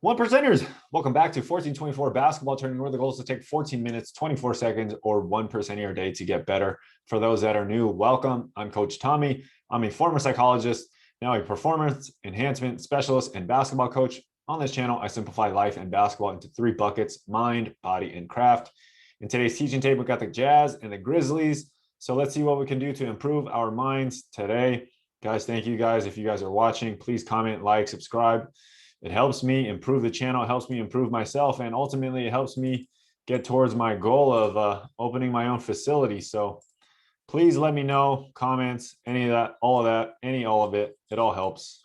One percenters, welcome back to 1424 basketball tournament where the goal is to take 14 minutes, 24 seconds, or 1% of your day to get better. For those that are new, welcome. I'm Coach Tommy. I'm a former psychologist, now a performance enhancement specialist and basketball coach. On this channel, I simplify life and basketball into three buckets: mind, body, and craft. In today's teaching tape, we've got the Jazz and the Grizzlies. So let's see what we can do to improve our minds today. Guys, thank you guys. If you guys are watching, please comment, like, subscribe. It helps me improve the channel. It helps me improve myself. And ultimately, it helps me get towards my goal of opening my own facility. So please let me know, comments, any of that, all of it. It all helps.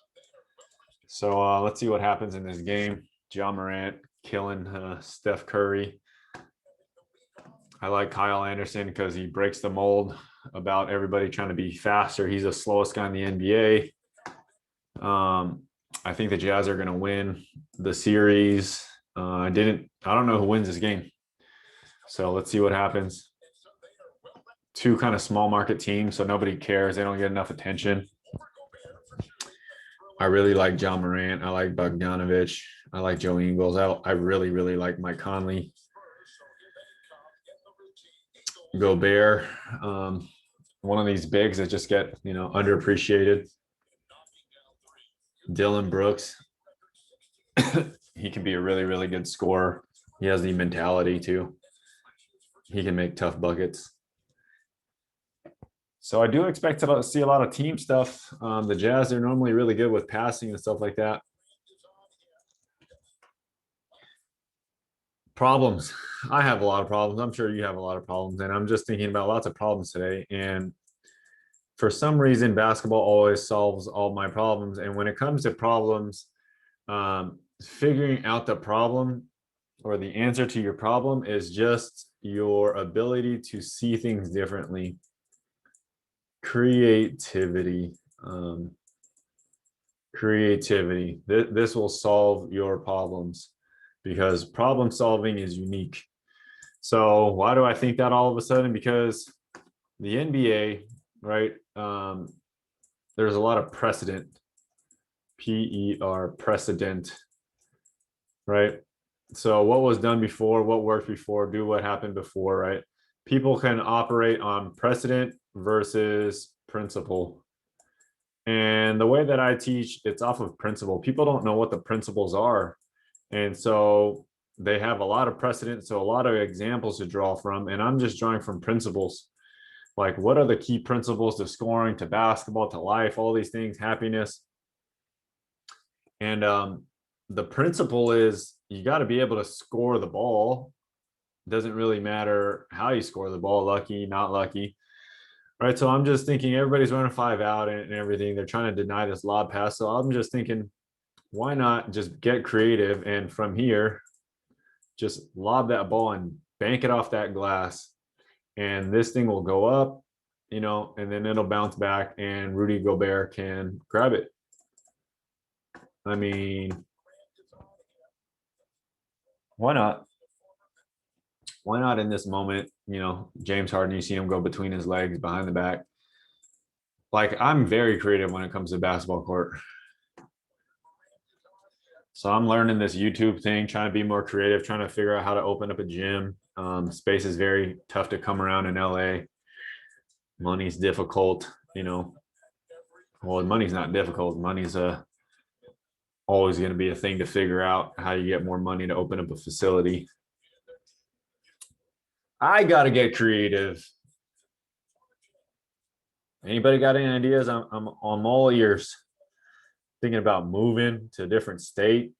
So let's see what happens in this game. Ja Morant killing Steph Curry. I like Kyle Anderson because he breaks the mold about everybody trying to be faster. He's the slowest guy in the NBA. I think the Jazz are going to win the series. I don't know who wins this game. So let's see what happens. Two kind of small market teams, so nobody cares. They don't get enough attention. I really like Ja Morant. I like Bogdanovich. I like Joe Ingles. I really, really like Mike Conley. Gobert. One of these bigs that just get, underappreciated. Dylan Brooks. He can be a really, really good scorer. He has the mentality too. He can make tough buckets. So I do expect to see a lot of team stuff. The Jazz are normally really good with passing and stuff like that. Problems. I have a lot of problems. I'm sure you have a lot of problems. And I'm just thinking about lots of problems today. And for some reason, basketball always solves all my problems. And when it comes to problems, figuring out the problem or the answer to your problem is just your ability to see things differently. Creativity. Creativity. This will solve your problems because problem solving is unique. So why do I think that all of a sudden? Because the NBA, right? There's a lot of precedent, precedent, right? So what was done before, what worked before, do what happened before, right? People can operate on precedent versus principle. And the way that I teach, it's off of principle. People don't know what the principles are. And so they have a lot of precedent, so a lot of examples to draw from. And I'm just drawing from principles. Like, what are the key principles to scoring, to basketball, to life, all these things, happiness. And the principle is you got to be able to score the ball. It doesn't really matter how you score the ball, lucky, not lucky. Right. So I'm just thinking everybody's running 5 out and everything. They're trying to deny this lob pass. So I'm just thinking, why not just get creative and from here, just lob that ball and bank it off that glass. And this thing will go up, and then it'll bounce back and Rudy Gobert can grab it. I mean, why not? Why not in this moment? James Harden, you see him go between his legs, behind the back. Like, I'm very creative when it comes to basketball court. So I'm learning this YouTube thing, trying to be more creative, trying to figure out how to open up a gym. Space is very tough to come around in LA. Money's difficult, Well, money's not difficult. Money's always going to be a thing to figure out how you get more money to open up a facility. I got to get creative. Anybody got any ideas? I'm all ears. Thinking about moving to a different state.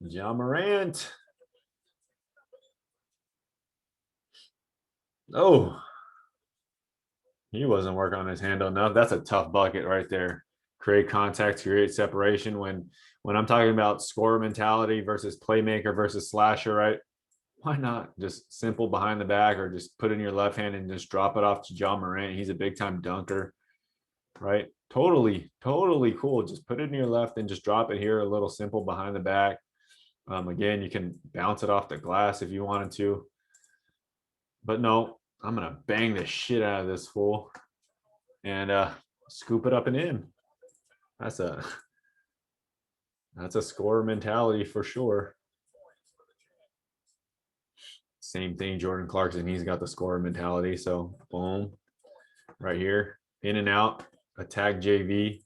Ja Morant. Oh, he wasn't working on his handle enough. That's a tough bucket right there. Create contact, create separation. When I'm talking about scorer mentality versus playmaker versus slasher, right? Why not just simple behind the back or just put in your left hand and just drop it off to Ja Morant? He's a big time dunker, right? Totally cool. Just put it in your left and just drop it here, a little simple behind the back. Again, you can bounce it off the glass if you wanted to. But no, I'm going to bang the shit out of this fool and scoop it up and in. That's a That's a scorer mentality for sure. Same thing, Jordan Clarkson. He's got the scorer mentality. So boom, right here, in and out, attack JV,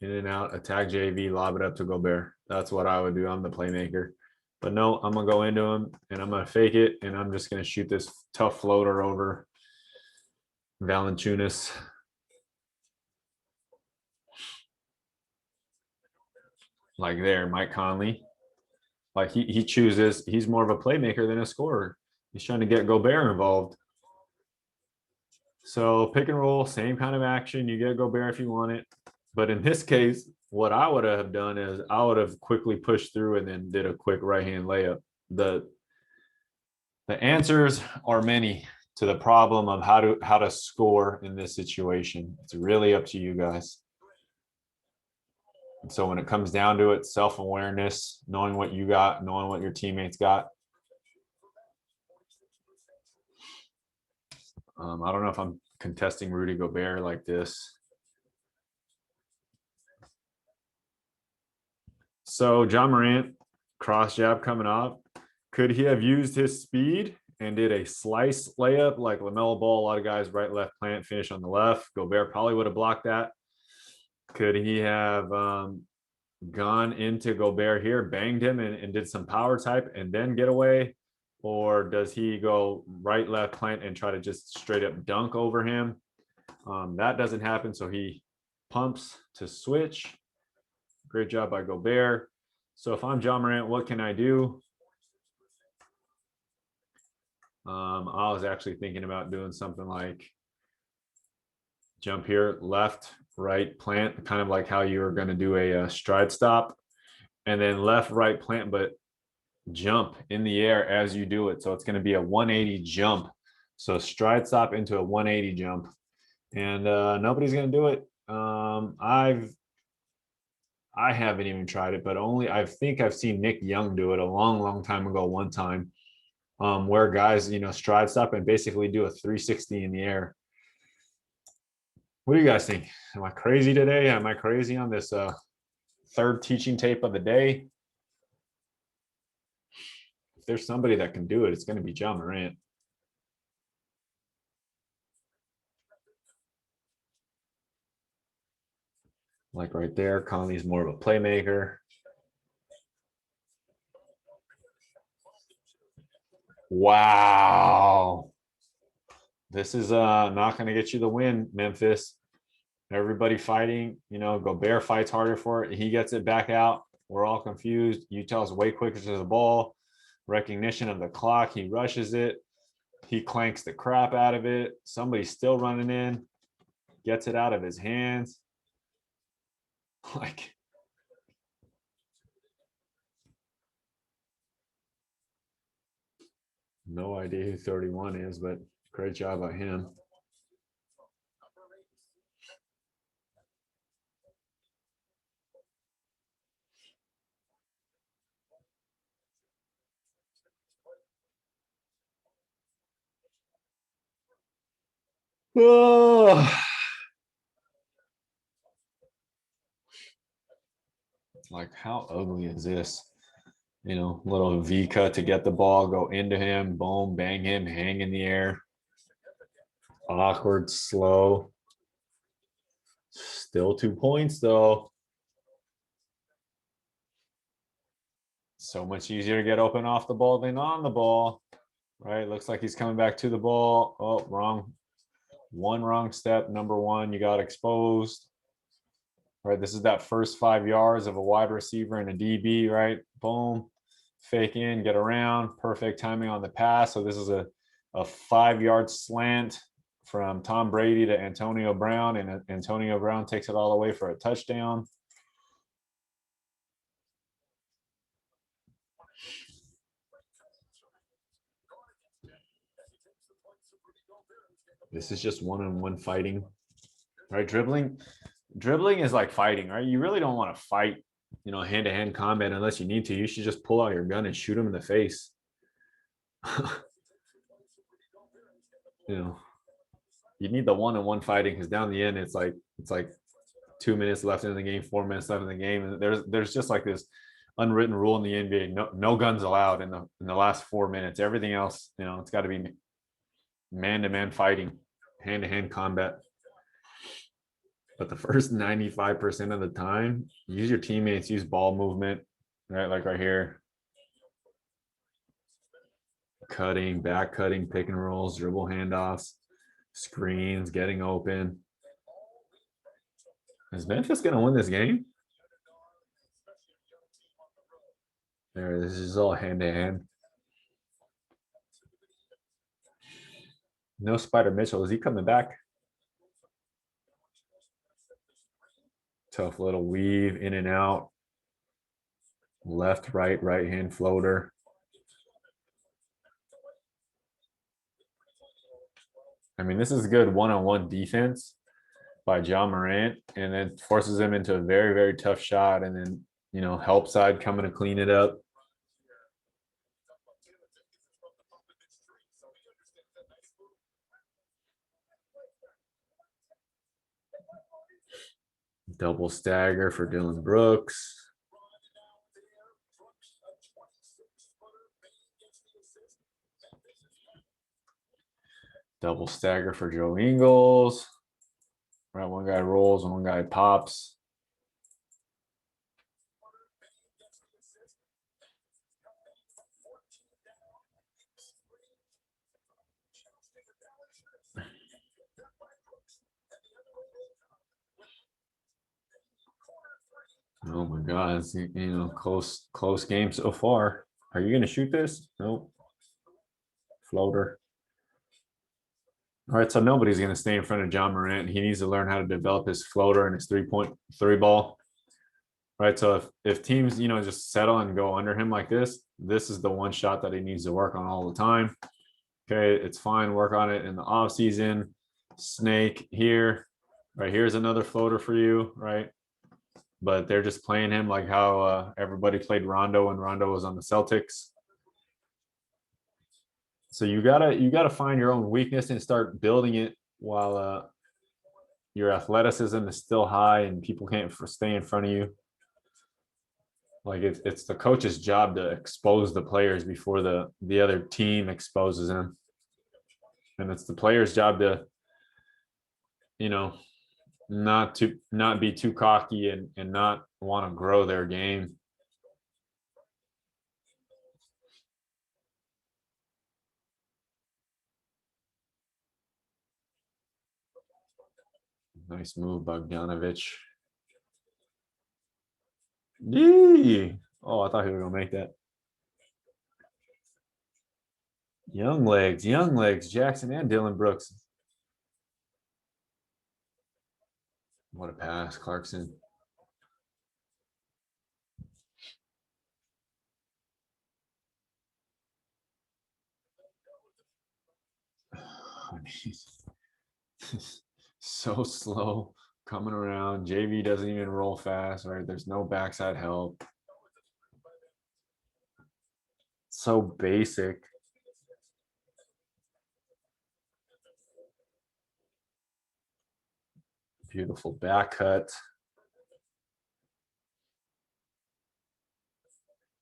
in and out, attack JV, lob it up to Gobert. That's what I would do. I'm the playmaker. But no, I'm gonna go into him and I'm gonna fake it, and I'm just gonna shoot this tough floater over Valanciunas. Like there, Mike Conley. Like he chooses, he's more of a playmaker than a scorer. He's trying to get Gobert involved. So pick and roll, same kind of action. You get Gobert if you want it. But in this case, what I would have done is I would have quickly pushed through and then did a quick right hand layup. The the answers are many to the problem of how to score in this situation. It's really up to you guys. So when it comes down to it, self-awareness, knowing what you got, knowing what your teammates got. I don't know if I'm contesting Rudy Gobert like this. So John Morant, cross jab coming off. Could he have used his speed and did a slice layup like LaMelo Ball? A lot of guys right, left, plant, finish on the left. Gobert probably would have blocked that. Could he have gone into Gobert here, banged him, and did some power type and then get away? Or does he go right, left, plant, and try to just straight up dunk over him? That doesn't happen. So he pumps to switch. Great job by Gobert. So if I'm John Morant, what can I do? I was actually thinking about doing something like jump here, left, right, plant, kind of like how you were going to do a stride stop, and then left, right, plant, but jump in the air as you do it. So it's going to be a 180 jump. So stride stop into a 180 jump, and nobody's going to do it. I haven't even tried it, but only I think I've seen Nick Young do it a long time ago. One time, where guys stride stop and basically do a 360 in the air. What do you guys think? Am I crazy today? Am I crazy on this third teaching tape of the day? If there's somebody that can do it, it's going to be John Morant. Like right there, Conley's more of a playmaker. Wow. This is not going to get you the win, Memphis. Everybody fighting, Gobert fights harder for it. He gets it back out. We're all confused. Utah's way quicker to the ball. Recognition of the clock. He rushes it. He clanks the crap out of it. Somebody's still running in. Gets it out of his hands. Like, no idea who 31 is, but great job by him. Oh. Like, how ugly is this? Little V cut to get the ball, go into him, boom, bang him, hang in the air. Awkward, slow. Still 2 points, though. So much easier to get open off the ball than on the ball, right? Looks like he's coming back to the ball. Oh, wrong. One wrong step. Number one, you got exposed. Right, this is that first 5 yards of a wide receiver and a DB, right? Boom, fake in, get around, perfect timing on the pass. So this is a 5-yard slant from Tom Brady to Antonio Brown, and Antonio Brown takes it all the way for a touchdown. This is just one-on-one fighting, right? Dribbling is like fighting, right? You really don't want to fight, hand-to-hand combat unless you need to. You should just pull out your gun and shoot him in the face. You need the one-on-one fighting, because down the end it's like 2 minutes left in the game, 4 minutes left in the game, and there's just like this unwritten rule in the NBA: no guns allowed in the last 4 minutes. Everything else, it's got to be man-to-man fighting, hand-to-hand combat. But the first 95% of the time, use your teammates, use ball movement, right? Like right here. Cutting, back cutting, pick and rolls, dribble handoffs, screens, getting open. Is Memphis going to win this game? There, this is all hand-to-hand. No Spider Mitchell. Is he coming back? Tough little weave in and out. Left, right hand floater. I mean, this is good one-on-one defense by John Morant, and then forces him into a very, very tough shot, and then, help side coming to clean it up. Double stagger for Dillon Brooks. Double stagger for Joe Ingles. Right, one guy rolls and one guy pops. Oh my God, it's, close game so far. Are you going to shoot this? Nope. Floater. All right, so nobody's going to stay in front of John Morant. He needs to learn how to develop his floater and his 3-point three ball. Right, so if teams, just settle and go under him like this is the one shot that he needs to work on all the time. Okay, it's fine. Work on it in the off season. Snake here. Right, here's another floater for you, right? But they're just playing him like how everybody played Rondo when Rondo was on the Celtics. So you gotta find your own weakness and start building it while your athleticism is still high and people can't stay in front of you. Like it's the coach's job to expose the players before the other team exposes them, and it's the player's job to, not be too cocky and not want to grow their game. Nice move, Bogdanovich. Yee! Oh, I thought he was gonna make that. Young legs, Jackson and Dillon Brooks. What a pass, Clarkson. So slow coming around. JV doesn't even roll fast, right? There's no backside help. So basic. Beautiful back cut.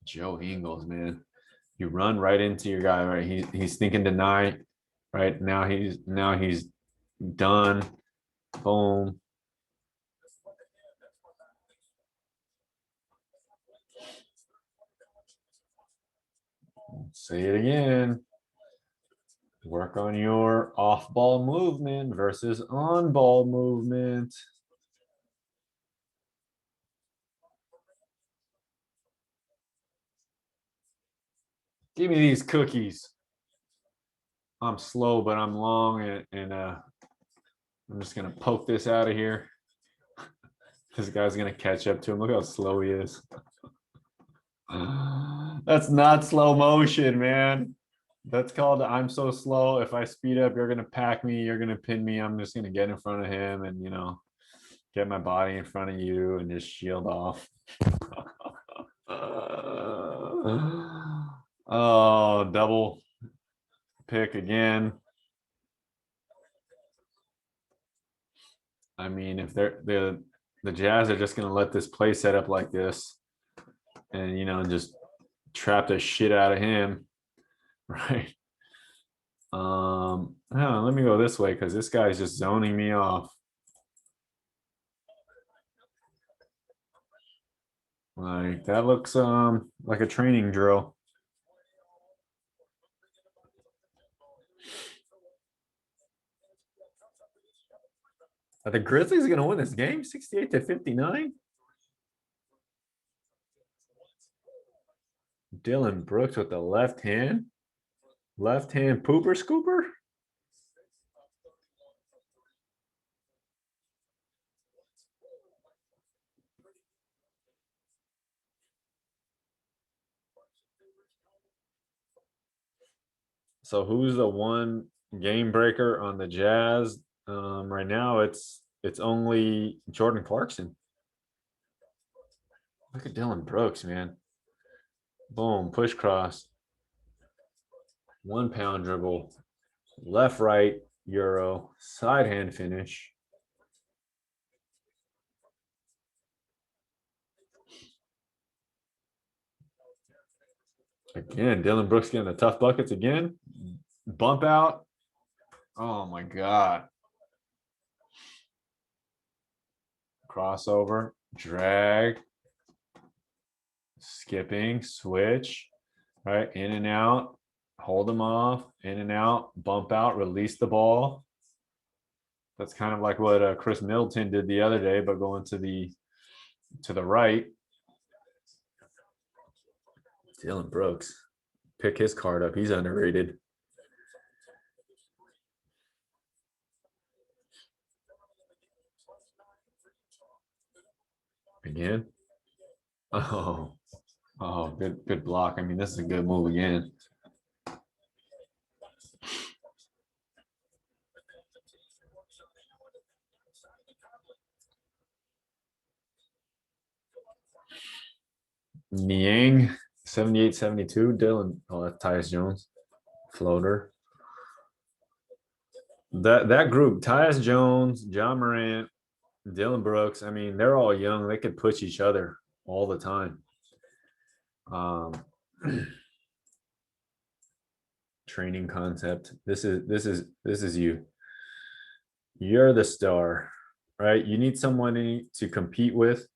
Joe Ingles, man. You run right into your guy, right? He's thinking deny, right? Now he's done. Boom. Say it again. Work on your off-ball movement versus on-ball movement. Give me these cookies. I'm slow, but I'm long, and I'm just gonna poke this out of here. This guy's gonna catch up to him. Look how slow he is. That's not slow motion, man. That's called I'm so slow. If I speed up, you're gonna pack me, you're gonna pin me. I'm just gonna get in front of him and get my body in front of you and just shield off. Oh, double pick again. I mean, if they're The Jazz are just gonna let this play set up like this, and just trap the shit out of him, right? Let me go this way because this guy's just zoning me off. Like that looks like a training drill. Are the Grizzlies gonna win this game 68-59? Dylan Brooks with the left hand. Left hand pooper scooper. So who's the one game breaker on the Jazz? Right now it's only Jordan Clarkson. Look at Dylan Brooks, man. Boom, push cross. 1 pound dribble. Left, right, Euro. Side hand finish. Again, Dylan Brooks getting the tough buckets again. Bump out. Oh my God. Crossover, drag, skipping, switch, right? In and out, hold them off, in and out, bump out, release the ball. That's kind of like what Chris Middleton did the other day, but going to the right. Dylan Brooks, pick his card up. He's underrated. Again. Oh, good block. I mean, this is a good move again. Niang, 78-72. Dylan, oh, that's Tyus Jones. Floater. That group, Tyus Jones, John Morant, Dylan Brooks, I mean, they're all young. They could push each other all the time. Um, training concept. This is you. You're the star, right? You need someone to compete with.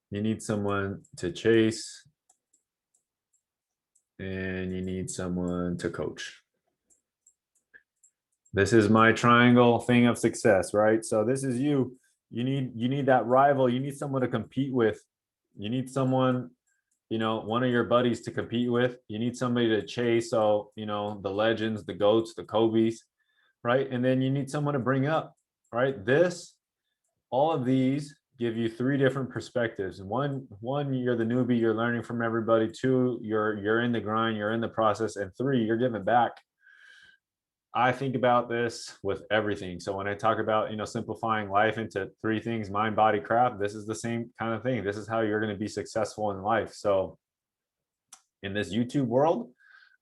You need someone to chase, and you need someone to coach. This is my triangle thing of success, right? So this is you. You need that rival. You need someone to compete with. You need someone, one of your buddies to compete with. You need somebody to chase. So, the legends, the GOATs, the Kobe's, right? And then you need someone to bring up, right? All of these give you three different perspectives. One, you're the newbie, you're learning from everybody. Two, you're in the grind, you're in the process. And three, you're giving back. I think about this with everything. So when I talk about, simplifying life into three things, mind, body, craft, this is the same kind of thing. This is how you're going to be successful in life. So in this YouTube world,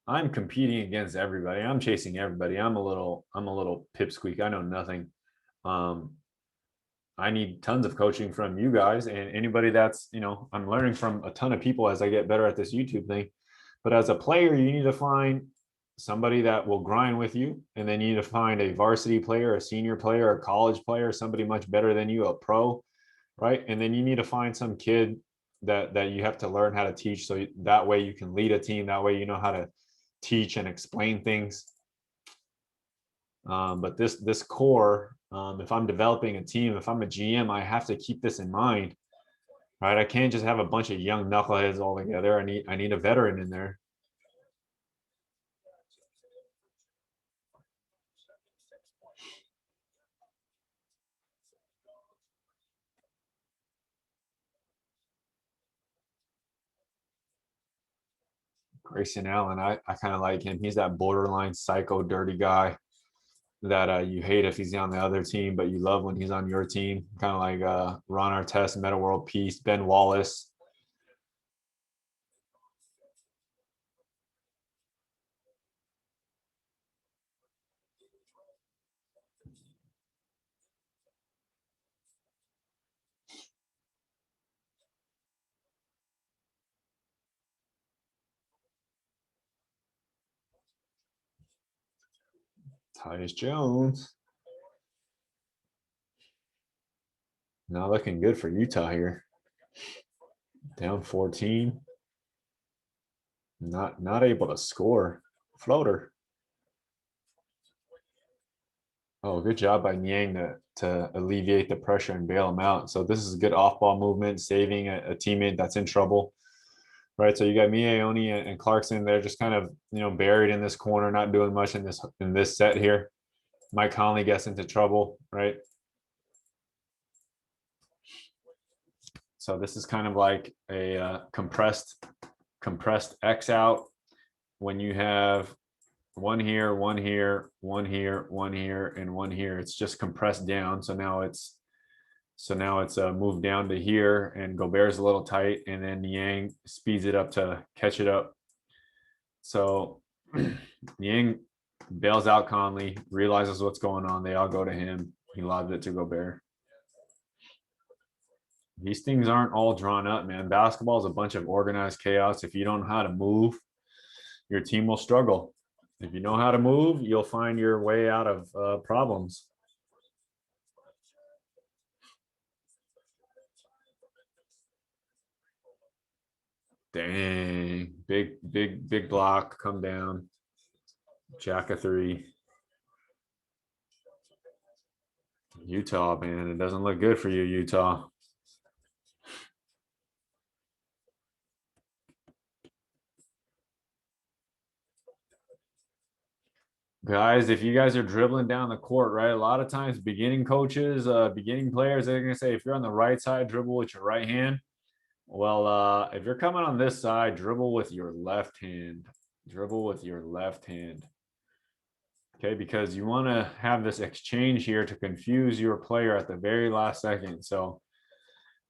I'm competing against everybody. I'm chasing everybody. I'm a little pipsqueak. I know nothing. Um, I need tons of coaching from you guys and anybody that's, I'm learning from a ton of people as I get better at this YouTube thing. But as a player, you need to find somebody that will grind with you. And then you need to find a varsity player, a senior player, a college player, somebody much better than you, a pro, right? And then you need to find some kid that you have to learn how to teach. So that way you can lead a team. That way you know how to teach and explain things. But this core, if I'm developing a team, if I'm a GM, I have to keep this in mind, right? I can't just have a bunch of young knuckleheads all together. I need a veteran in there. Grayson Allen, I kind of like him. He's that borderline psycho dirty guy that you hate if he's on the other team, but you love when he's on your team. Kind of like Ron Artest, Meta World Peace, Ben Wallace. Tyus Jones. Not looking good for Utah here. Down 14. Not able to score. Floater. Oh, good job by Niang to alleviate the pressure and bail him out. So this is a good off-ball movement, saving a teammate that's in trouble. Right. So you got Miaoni and Clarkson. They're just kind of, buried in this corner, not doing much in this set here. Mike Conley gets into trouble, right? So this is kind of like a compressed X out when you have one here, one here, one here, one here, and one here. It's just compressed down. So now it's moved down to here, and Gobert's a little tight, and then Niang speeds it up to catch it up. So Niang bails out Conley, realizes what's going on. They all go to him. He lobs it to Gobert. These things aren't all drawn up, man. Basketball is a bunch of organized chaos. If you don't know how to move, your team will struggle. If you know how to move, you'll find your way out of problems. Dang, big block, come down. Jack of 3. Utah, man, it doesn't look good for you, Utah. Guys, if you guys are dribbling down the court, right? A lot of times beginning coaches, beginning players, they're gonna say if you're on the right side, dribble with your right hand. Well, if you're coming on this side, dribble with your left hand. Dribble with your left hand. Okay, because you want to have this exchange here to confuse your player at the very last second. So,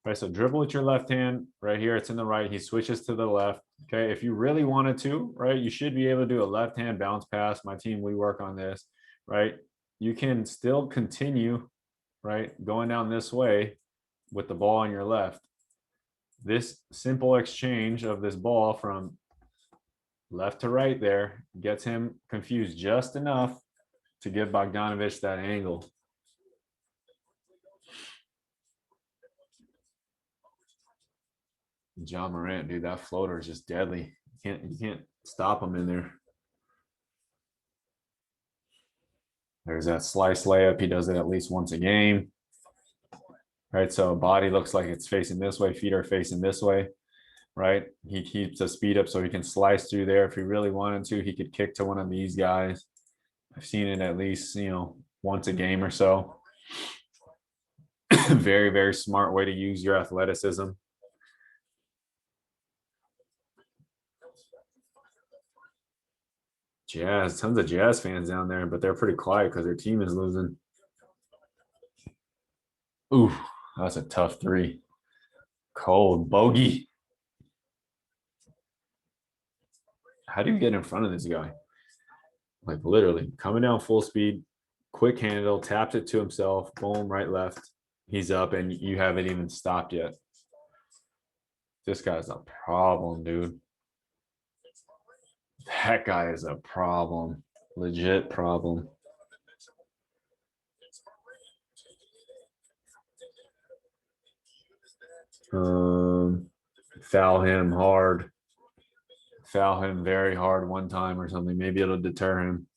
right, so dribble with your left hand right here. It's in the right. He switches to the left. Okay, if you really wanted to, right, you should be able to do a left hand bounce pass. My team, we work on this, right? You can still continue, right, going down this way with the ball on your left. This simple exchange of this ball from left to right there gets him confused just enough to give Bogdanovich that angle. John Morant, dude, that floater is just deadly. You can't stop him in there. There's that slice layup. He does it at least once a game. Right, so body looks like it's facing this way, feet are facing this way. Right, he keeps the speed up so he can slice through there. If he really wanted to, he could kick to one of these guys. I've seen it at least, once a game or so. Very, very smart way to use your athleticism. Jazz, tons of Jazz fans down there, but they're pretty quiet because their team is losing. Ooh, that's a tough 3. Cold bogey. How do you get in front of this guy? Like literally coming down full speed, quick handle, taps it to himself, boom, right, left. He's up, and you haven't even stopped yet. This guy's a problem, dude. That guy is a problem. Legit problem. Foul him hard. Foul him very hard one time or something. Maybe it'll deter him.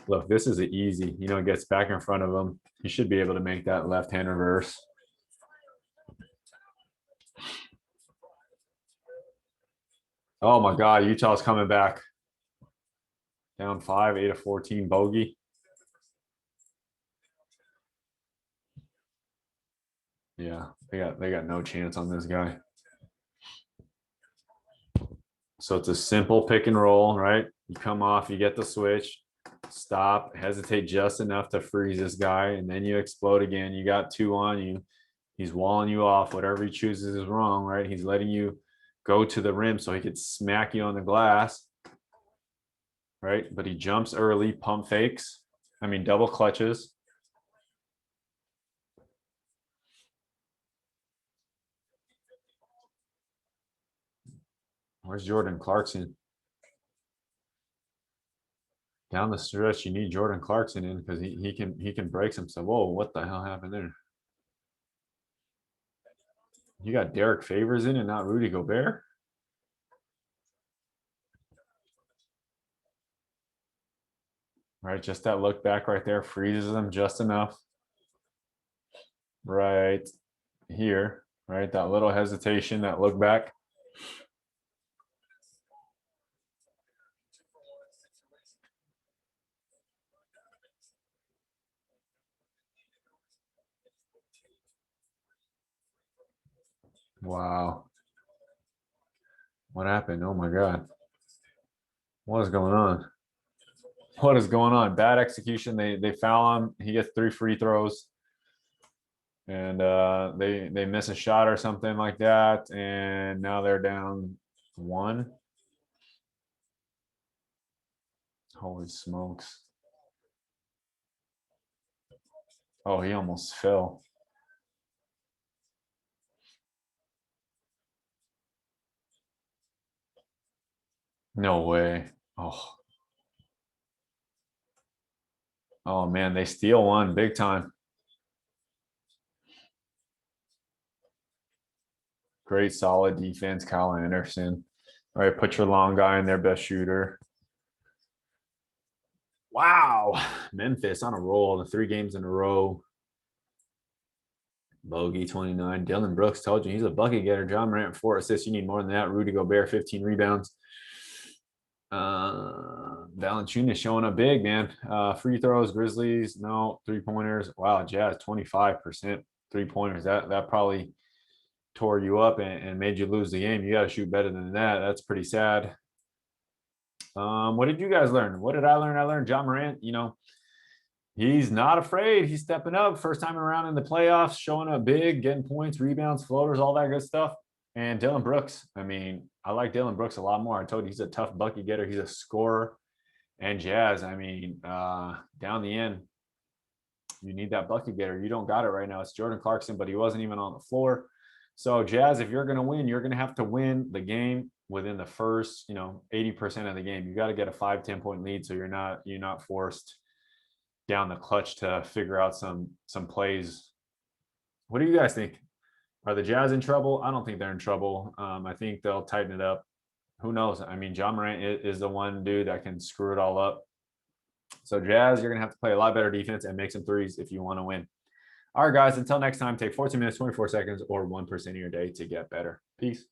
Look, this is easy. Gets back in front of him. He should be able to make that left hand reverse. Oh my God, Utah's coming back. Down 5, 8 of 14 bogey. Yeah, they got no chance on this guy. So it's a simple pick and roll, right? You come off, you get the switch, stop, hesitate just enough to freeze this guy, and then you explode again. You got 2 on you. He's walling you off. Whatever he chooses is wrong, right? He's letting you go to the rim so he could smack you on the glass, right? But he jumps early, pump fakes. Double clutches. Where's Jordan Clarkson? Down the stretch, you need Jordan Clarkson in because he can break some stuff. Whoa, what the hell happened there? You got Derek Favors in and not Rudy Gobert. Right, just that look back right there freezes them just enough. Right here, right? That little hesitation, that look back. Wow. What happened? Oh my God. What is going on? What is going on? Bad execution. They foul him. He gets 3 free throws. And they miss a shot or something like that. And now they're down 1. Holy smokes. Oh, he almost fell. No way. Oh. Oh man, they steal one big time. Great solid defense, Kyle Anderson. All right, put your long guy in their best shooter. Wow. Memphis on a roll, the 3 games in a row. Bogey 29. Dylan Brooks told you he's a bucket getter. John Morant 4 assists. You need more than that. Rudy Gobert 15 rebounds. Valanciunas showing up big, man. Free throws, Grizzlies, no 3-pointers. Wow, Jazz 25% 3-pointers. That probably tore you up and made you lose the game. You got to shoot better than that. That's pretty sad. What did you guys learn? What did I learn? I learned John Morant, he's not afraid. He's stepping up. First time around in the playoffs, showing up big, getting points, rebounds, floaters, all that good stuff. And Dylan Brooks. I mean, I like Dylan Brooks a lot more. I told you he's a tough bucket getter. He's a scorer. And Jazz, I mean, down the end, you need that bucket getter. You don't got it right now. It's Jordan Clarkson, but he wasn't even on the floor. So Jazz, if you're going to win, you're going to have to win the game within the first, 80% of the game. You got to get a 5-10 point lead so you're not forced down the clutch to figure out some plays. What do you guys think? Are the Jazz in trouble? I don't think they're in trouble. I think they'll tighten it up. Who knows? I mean, John Morant is the one dude that can screw it all up. So Jazz, you're going to have to play a lot better defense and make some threes if you want to win. All right, guys, until next time, take 14 minutes, 24 seconds, or 1% of your day to get better. Peace.